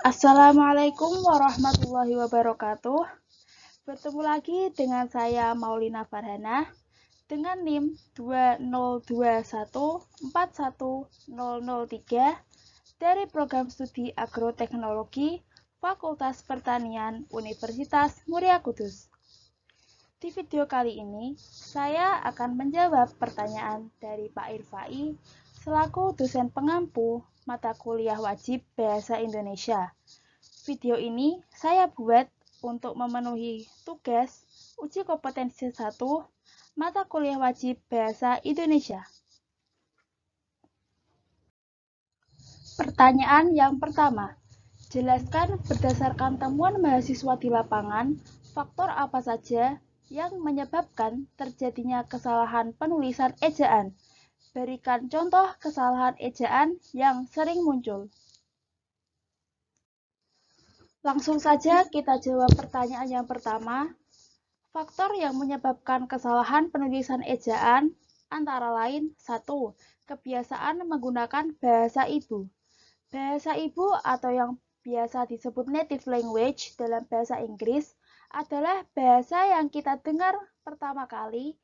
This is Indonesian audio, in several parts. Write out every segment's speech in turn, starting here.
Assalamualaikum warahmatullahi wabarakatuh. Bertemu lagi dengan saya Maulina Farhana dengan NIM 2021410003 dari Program Studi Agroteknologi Fakultas Pertanian Universitas Muria Kudus. Di video kali ini, saya akan menjawab pertanyaan dari Pak Irfai selaku dosen pengampu mata kuliah wajib Bahasa Indonesia. Video ini saya buat untuk memenuhi tugas uji kompetensi 1 mata kuliah wajib Bahasa Indonesia. Pertanyaan yang pertama, jelaskan berdasarkan temuan mahasiswa di lapangan, faktor apa saja yang menyebabkan terjadinya kesalahan penulisan ejaan. Berikan contoh kesalahan ejaan yang sering muncul. Langsung saja kita jawab pertanyaan yang pertama. Faktor yang menyebabkan kesalahan penulisan ejaan antara lain 1. Kebiasaan menggunakan bahasa ibu. Bahasa ibu atau yang biasa disebut native language dalam bahasa Inggris adalah bahasa yang kita dengar pertama kali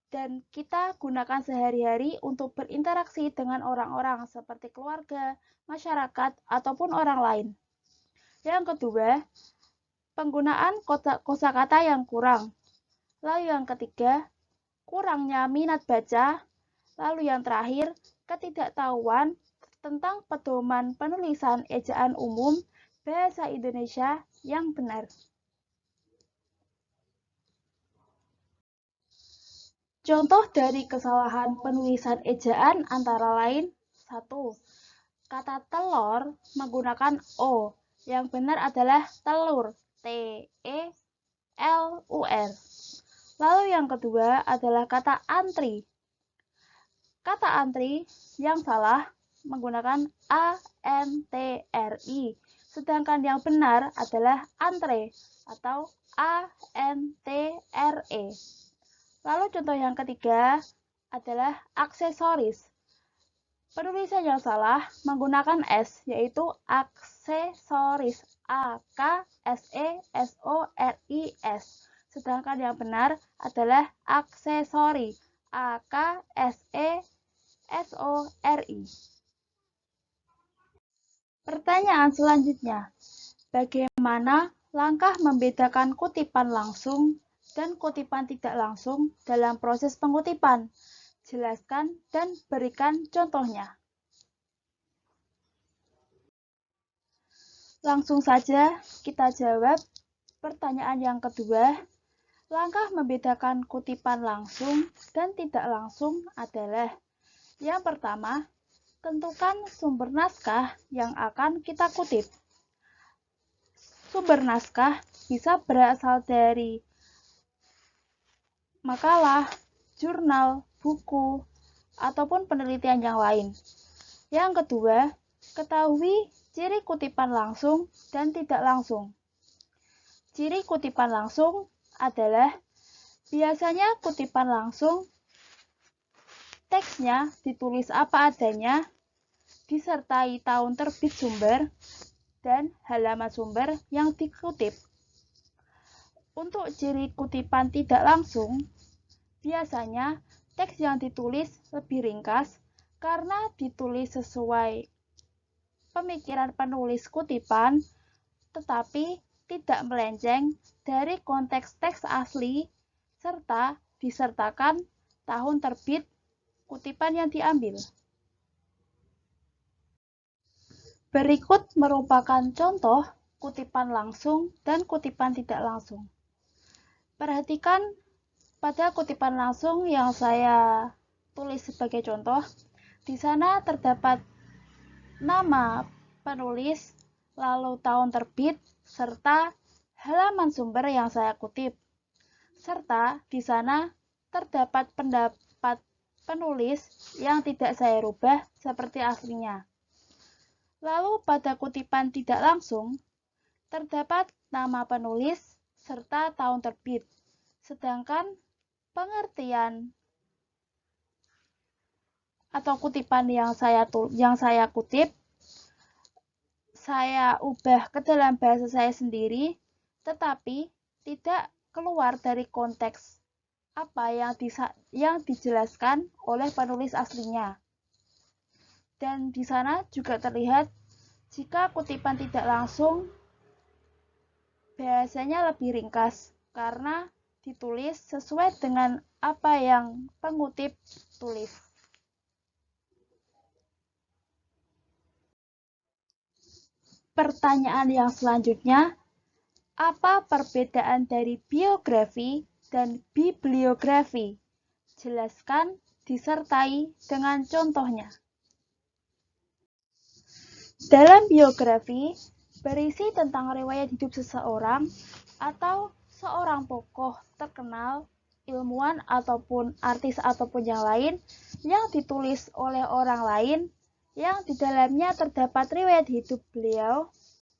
dan kita gunakan sehari-hari untuk berinteraksi dengan orang-orang seperti keluarga, masyarakat, ataupun orang lain. Yang kedua, penggunaan kosakata yang kurang. Lalu yang ketiga, kurangnya minat baca. Lalu yang terakhir, ketidaktahuan tentang pedoman penulisan ejaan umum Bahasa Indonesia yang benar. Contoh dari kesalahan penulisan ejaan antara lain 1. Kata telur menggunakan O. Yang benar adalah telur, T-E-L-U-R. Lalu yang kedua adalah kata antri. Kata antri yang salah menggunakan A-N-T-R-I. Sedangkan yang benar adalah antre atau A-N-T-R-E. Lalu contoh yang ketiga adalah aksesoris. Penulisan yang salah menggunakan S, yaitu aksesoris, A-K-S-E-S-O-R-I-S. Sedangkan yang benar adalah aksesori, A-K-S-E-S-O-R-I. Pertanyaan selanjutnya, bagaimana langkah membedakan kutipan langsung dan kutipan tidak langsung dalam proses pengutipan? Jelaskan dan berikan contohnya. Langsung saja kita jawab pertanyaan yang kedua. Langkah membedakan kutipan langsung dan tidak langsung adalah yang pertama, tentukan sumber naskah yang akan kita kutip. Sumber naskah bisa berasal dari makalah, jurnal, buku, ataupun penelitian yang lain. Yang kedua, ketahui ciri kutipan langsung dan tidak langsung. Ciri kutipan langsung adalah biasanya kutipan langsung teksnya ditulis apa adanya, disertai tahun terbit sumber dan halaman sumber yang dikutip. Untuk ciri kutipan tidak langsung, biasanya teks yang ditulis lebih ringkas karena ditulis sesuai pemikiran penulis kutipan, tetapi tidak melenceng dari konteks teks asli serta disertakan tahun terbit kutipan yang diambil. Berikut merupakan contoh kutipan langsung dan kutipan tidak langsung. Perhatikan pada kutipan langsung yang saya tulis sebagai contoh. Di sana terdapat nama penulis, lalu tahun terbit, serta halaman sumber yang saya kutip. Serta di sana terdapat pendapat penulis yang tidak saya rubah seperti aslinya. Lalu pada kutipan tidak langsung, terdapat nama penulis serta tahun terbit. Sedangkan pengertian atau kutipan yang saya kutip saya ubah ke dalam bahasa saya sendiri, tetapi tidak keluar dari konteks apa yang dijelaskan oleh penulis aslinya. Dan di sana juga terlihat jika kutipan tidak langsung, bahasanya lebih ringkas karena ditulis sesuai dengan apa yang pengutip tulis. Pertanyaan yang selanjutnya, apa perbedaan dari biografi dan bibliografi? Jelaskan disertai dengan contohnya. Dalam biografi, berisi tentang riwayat hidup seseorang atau seorang tokoh terkenal, ilmuwan ataupun artis ataupun yang lain yang ditulis oleh orang lain yang di dalamnya terdapat riwayat hidup beliau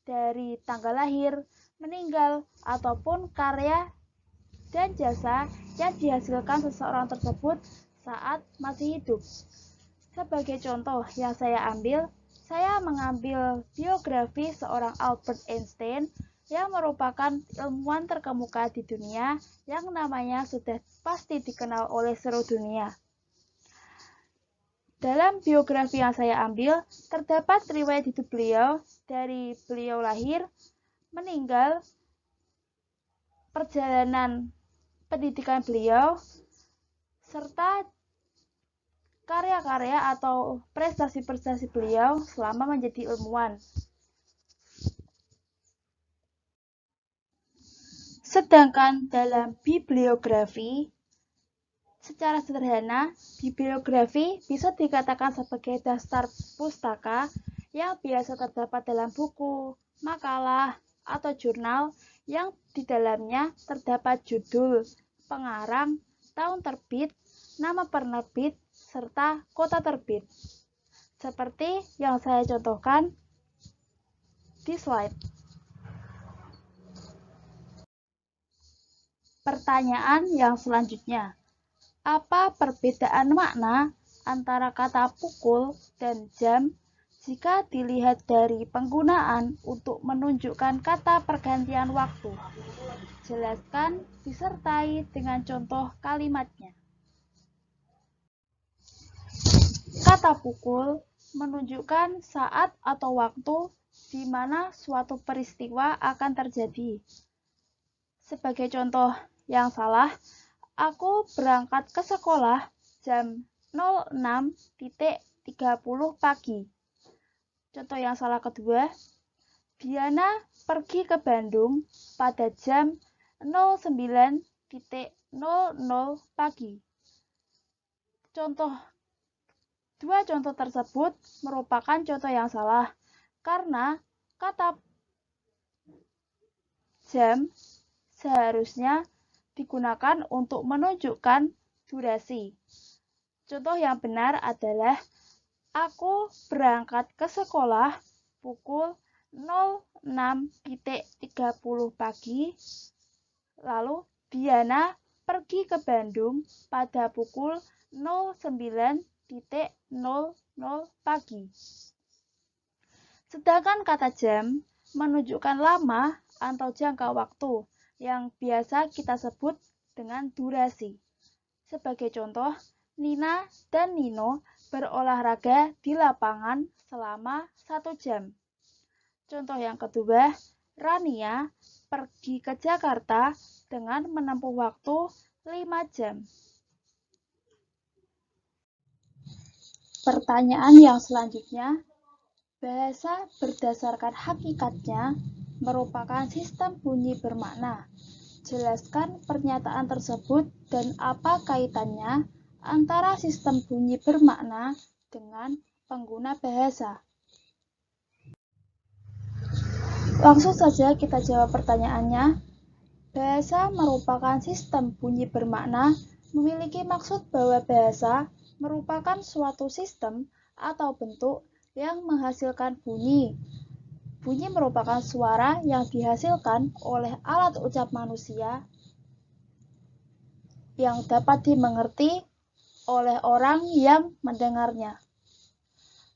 dari tanggal lahir, meninggal, ataupun karya dan jasa yang dihasilkan seseorang tersebut saat masih hidup. Sebagai contoh yang saya mengambil biografi seorang Albert Einstein yang merupakan ilmuwan terkemuka di dunia yang namanya sudah pasti dikenal oleh seluruh dunia. Dalam biografi yang saya ambil, terdapat riwayat hidup beliau dari beliau lahir, meninggal, perjalanan pendidikan beliau, serta karya-karya atau prestasi-prestasi beliau selama menjadi ilmuwan. Sedangkan dalam bibliografi, secara sederhana, bibliografi bisa dikatakan sebagai daftar pustaka yang biasa terdapat dalam buku, makalah, atau jurnal yang di dalamnya terdapat judul, pengarang, tahun terbit, nama penerbit, serta kota terbit. Seperti yang saya contohkan di slide. Pertanyaan yang selanjutnya. Apa perbedaan makna antara kata pukul dan jam jika dilihat dari penggunaan untuk menunjukkan kata pergantian waktu? Jelaskan disertai dengan contoh kalimatnya. Kata pukul menunjukkan saat atau waktu di mana suatu peristiwa akan terjadi. Sebagai contoh yang salah, aku berangkat ke sekolah jam 06.30 pagi. Contoh yang salah kedua, Diana pergi ke Bandung pada jam 09.00 pagi. Dua contoh tersebut merupakan contoh yang salah karena kata jam seharusnya digunakan untuk menunjukkan durasi. Contoh yang benar adalah aku berangkat ke sekolah pukul 06.30 pagi, lalu Diana pergi ke Bandung pada pukul 09.00 pagi. Sedangkan kata jam menunjukkan lama atau jangka waktu yang biasa kita sebut dengan durasi. Sebagai contoh, Nina dan Nino berolahraga di lapangan selama 1 jam. Contoh yang kedua, Rania pergi ke Jakarta dengan menempuh waktu 5 jam. Pertanyaan yang selanjutnya, bahasa berdasarkan hakikatnya merupakan sistem bunyi bermakna. Jelaskan pernyataan tersebut dan apa kaitannya antara sistem bunyi bermakna dengan pengguna bahasa. Langsung saja kita jawab pertanyaannya. Bahasa merupakan sistem bunyi bermakna memiliki maksud bahwa bahasa merupakan suatu sistem atau bentuk yang menghasilkan bunyi. Bunyi merupakan suara yang dihasilkan oleh alat ucap manusia yang dapat dimengerti oleh orang yang mendengarnya.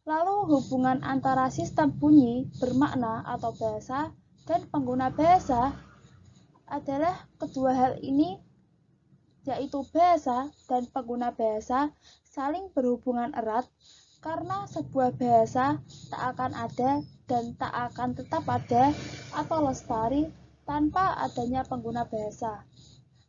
Lalu hubungan antara sistem bunyi, bermakna atau bahasa, dan pengguna bahasa adalah kedua hal ini, yaitu bahasa dan pengguna bahasa saling berhubungan erat karena sebuah bahasa tak akan ada dan tak akan tetap ada atau lestari tanpa adanya pengguna bahasa.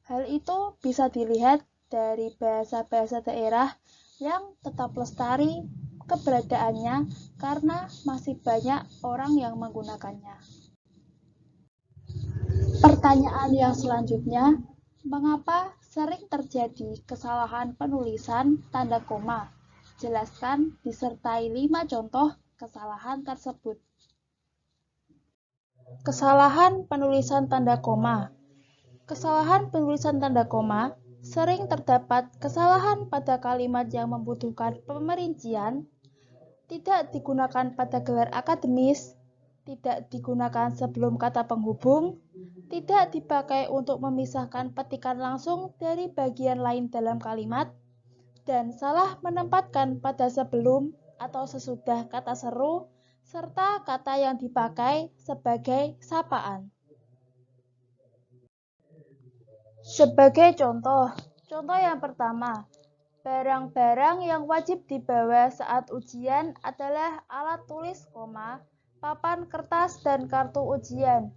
Hal itu bisa dilihat dari bahasa-bahasa daerah yang tetap lestari keberadaannya karena masih banyak orang yang menggunakannya. Pertanyaan yang selanjutnya, mengapa sering terjadi kesalahan penulisan tanda koma? Jelaskan disertai 5 contoh kesalahan tersebut. Kesalahan penulisan tanda koma. Kesalahan penulisan tanda koma sering terdapat kesalahan pada kalimat yang membutuhkan pemerincian, tidak digunakan pada gelar akademis, tidak digunakan sebelum kata penghubung, tidak dipakai untuk memisahkan petikan langsung dari bagian lain dalam kalimat, dan salah menempatkan pada sebelum atau sesudah kata seru, serta kata yang dipakai sebagai sapaan. Sebagai contoh yang pertama, barang-barang yang wajib dibawa saat ujian adalah alat tulis, papan kertas, dan kartu ujian.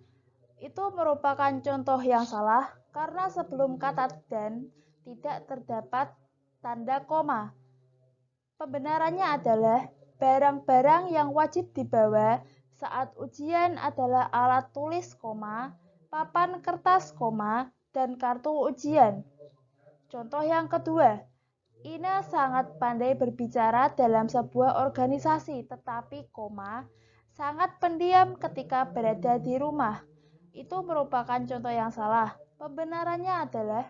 Itu merupakan contoh yang salah karena sebelum kata dan tidak terdapat tanda koma. Pembenarannya adalah barang-barang yang wajib dibawa saat ujian adalah alat tulis, papan kertas, dan kartu ujian. Contoh yang kedua, Ina sangat pandai berbicara dalam sebuah organisasi, tetapi, sangat pendiam ketika berada di rumah. Itu merupakan contoh yang salah. Pembenarannya adalah,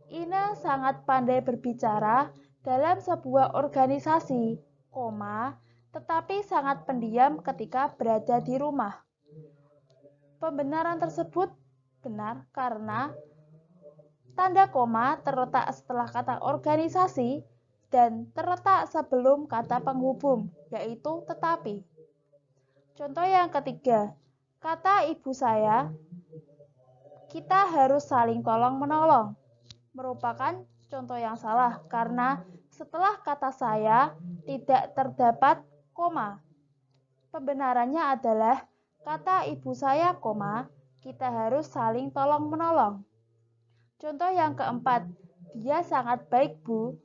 Ina sangat pandai berbicara dalam sebuah organisasi, tetapi sangat pendiam ketika berada di rumah. Pembenaran tersebut benar karena tanda koma terletak setelah kata organisasi dan terletak sebelum kata penghubung, yaitu tetapi. Contoh yang ketiga, kata ibu saya, kita harus saling tolong-menolong, merupakan contoh yang salah karena setelah kata saya tidak terdapat koma. Pembenarannya adalah kata ibu saya, kita harus saling tolong-menolong. Contoh yang keempat, dia sangat baik, Bu.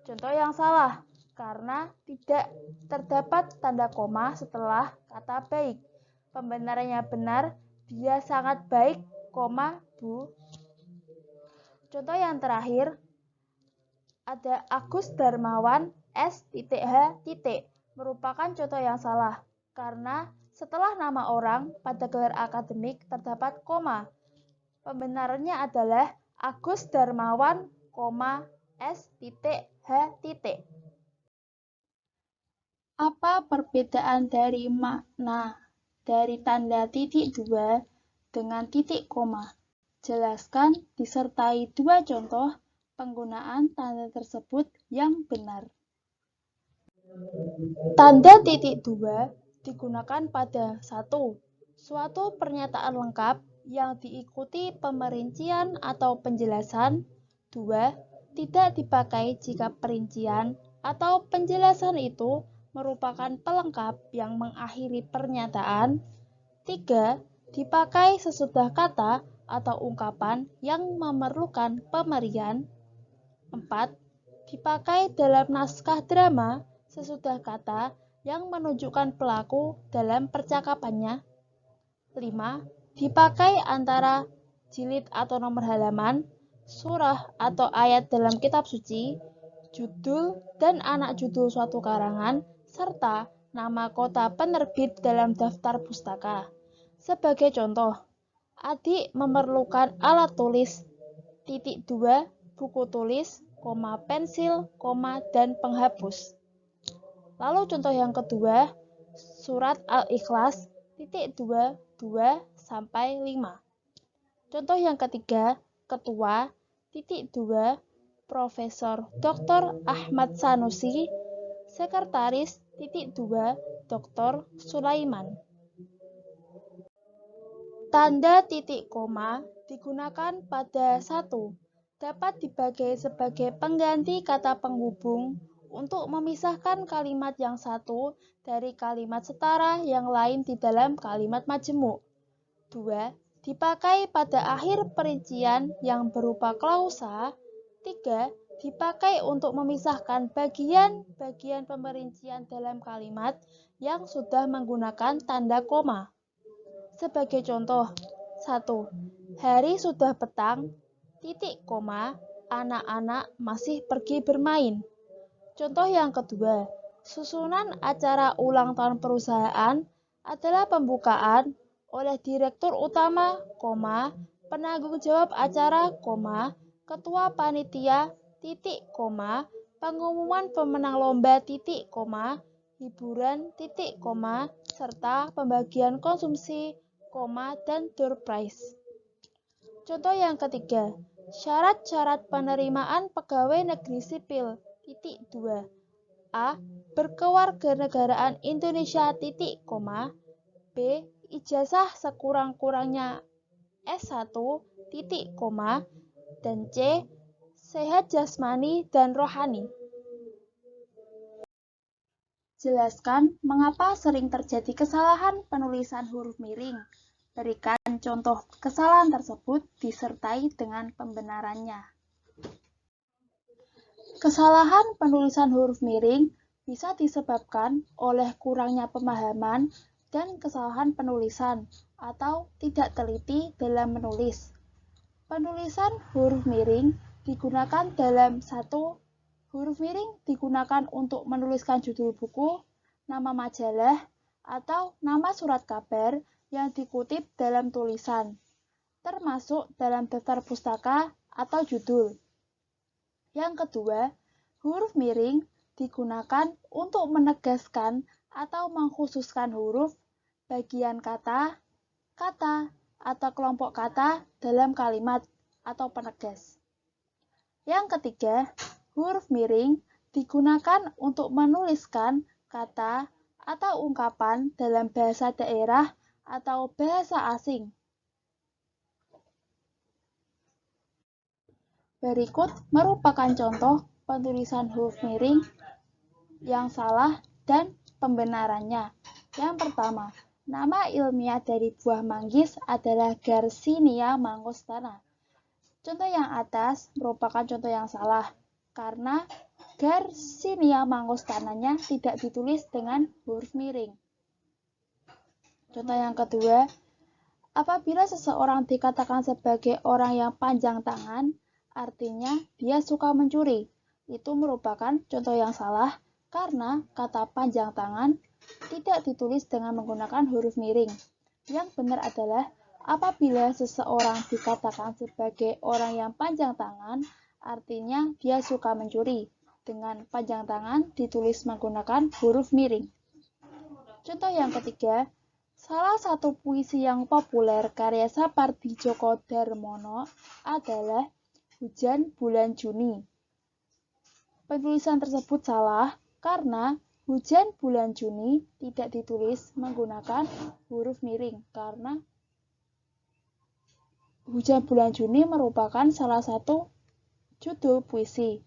Contoh yang salah, karena tidak terdapat tanda koma setelah kata baik. Pembenarannya benar, dia sangat baik, Bu. Contoh yang terakhir, ada Agus Darmawan S.H. merupakan contoh yang salah, karena setelah nama orang pada gelar akademik terdapat koma. Pembenarannya adalah Agus Darmawan, S.H. Apa perbedaan dari makna dari tanda titik dua dengan titik koma? Jelaskan disertai 2 contoh penggunaan tanda tersebut yang benar. Tanda titik dua digunakan pada 1. Suatu pernyataan lengkap yang diikuti pemerincian atau penjelasan. 2. Tidak dipakai jika perincian atau penjelasan itu merupakan pelengkap yang mengakhiri pernyataan. 3. Dipakai sesudah kata atau ungkapan yang memerlukan pemerian. 4. Dipakai dalam naskah drama sesudah kata yang menunjukkan pelaku dalam percakapannya. 5. Dipakai antara jilid atau nomor halaman, surah atau ayat dalam kitab suci, judul dan anak judul suatu karangan, serta nama kota penerbit dalam daftar pustaka. Sebagai contoh, adik memerlukan alat tulis, titik 2, buku tulis, pensil, dan penghapus. Lalu contoh yang kedua, surat Al-Ikhlas, titik 2, 2-5. Contoh yang ketiga, ketua, titik 2, Profesor Dr. Ahmad Sanusi, sekretaris, Dr. Sulaiman. Tanda titik koma digunakan pada 1. Dapat dipakai sebagai pengganti kata penghubung untuk memisahkan kalimat yang satu dari kalimat setara yang lain di dalam kalimat majemuk. 2. Dipakai pada akhir perincian yang berupa klausa. 3. Dipakai untuk memisahkan bagian-bagian pemerincian dalam kalimat yang sudah menggunakan tanda koma. Sebagai contoh, 1. Hari sudah petang, titik koma, anak-anak masih pergi bermain. Contoh yang kedua, susunan acara ulang tahun perusahaan adalah pembukaan oleh direktur utama, penanggung jawab acara, ketua panitia, titik koma, pengumuman pemenang lomba, titik koma, hiburan, titik koma, serta pembagian konsumsi, dan door prize. Contoh yang ketiga, syarat-syarat penerimaan pegawai negeri sipil, titik 2. A. Berkewarganegaraan Indonesia, titik koma. B. Ijazah sekurang-kurangnya S1, titik koma. Dan C. Sehat jasmani dan rohani. Jelaskan mengapa sering terjadi kesalahan penulisan huruf miring. Berikan contoh kesalahan tersebut disertai dengan pembenarannya. Kesalahan penulisan huruf miring bisa disebabkan oleh kurangnya pemahaman dan kesalahan penulisan atau tidak teliti dalam menulis. Penulisan huruf miring digunakan dalam 1. Huruf miring digunakan untuk menuliskan judul buku, nama majalah, atau nama surat kabar yang dikutip dalam tulisan, termasuk dalam daftar pustaka atau judul. Yang kedua, huruf miring digunakan untuk menegaskan atau mengkhususkan huruf, bagian kata, atau kelompok kata dalam kalimat atau penegas. Yang ketiga, huruf miring digunakan untuk menuliskan kata atau ungkapan dalam bahasa daerah atau bahasa asing. Berikut merupakan contoh penulisan huruf miring yang salah dan pembenarannya. Yang pertama, nama ilmiah dari buah manggis adalah Garcinia mangostana. Contoh yang atas merupakan contoh yang salah, karena Garcinia mangostananya tidak ditulis dengan huruf miring. Contoh yang kedua, apabila seseorang dikatakan sebagai orang yang panjang tangan, artinya dia suka mencuri. Itu merupakan contoh yang salah karena kata panjang tangan tidak ditulis dengan menggunakan huruf miring. Yang benar adalah apabila seseorang dikatakan sebagai orang yang panjang tangan, artinya dia suka mencuri. Dengan panjang tangan ditulis menggunakan huruf miring. Contoh yang ketiga, salah satu puisi yang populer karya Sapardi Djoko Darmono adalah Hujan Bulan Juni. Penulisan tersebut salah karena Hujan Bulan Juni tidak ditulis menggunakan huruf miring karena Hujan Bulan Juni merupakan salah satu judul puisi.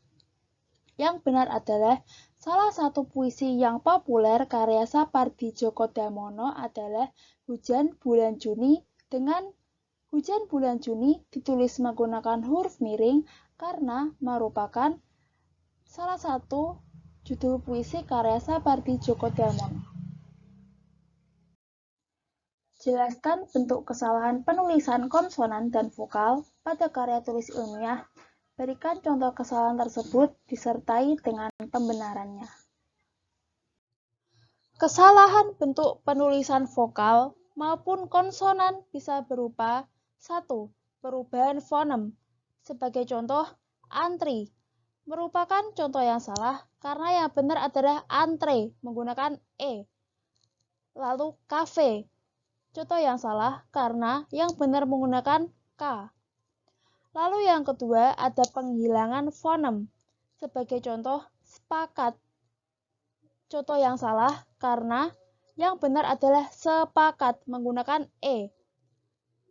Yang benar adalah salah satu puisi yang populer karya Sapardi Djoko Damono adalah Hujan Bulan Juni dengan Hujan Bulan Juni ditulis menggunakan huruf miring karena merupakan salah satu judul puisi karya Sapardi Djoko Damono. Jelaskan bentuk kesalahan penulisan konsonan dan vokal pada karya tulis ilmiah. Berikan contoh kesalahan tersebut disertai dengan pembenarannya. Kesalahan bentuk penulisan vokal maupun konsonan bisa berupa 1. Perubahan fonem. Sebagai contoh, antri merupakan contoh yang salah karena yang benar adalah antre menggunakan e. Lalu kafe, contoh yang salah karena yang benar menggunakan k. Lalu yang kedua ada penghilangan fonem. Sebagai contoh, sepakat. contoh yang salah karena yang benar adalah sepakat menggunakan E.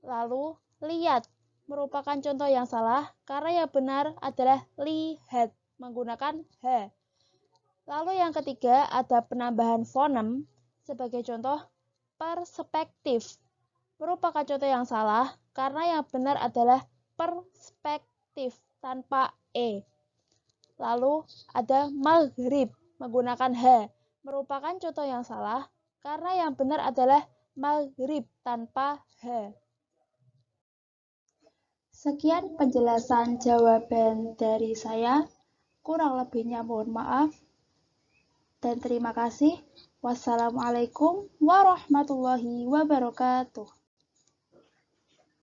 Lalu, lihat merupakan contoh yang salah karena yang benar adalah lihat menggunakan H. Lalu yang ketiga ada penambahan fonem sebagai contoh perspektif. Merupakan contoh yang salah karena yang benar adalah perspektif tanpa E. Lalu ada maghrib menggunakan H. Merupakan contoh yang salah karena yang benar adalah maghrib tanpa H. Sekian penjelasan jawaban dari saya. Kurang lebihnya mohon maaf. Dan terima kasih. Wassalamualaikum warahmatullahi wabarakatuh.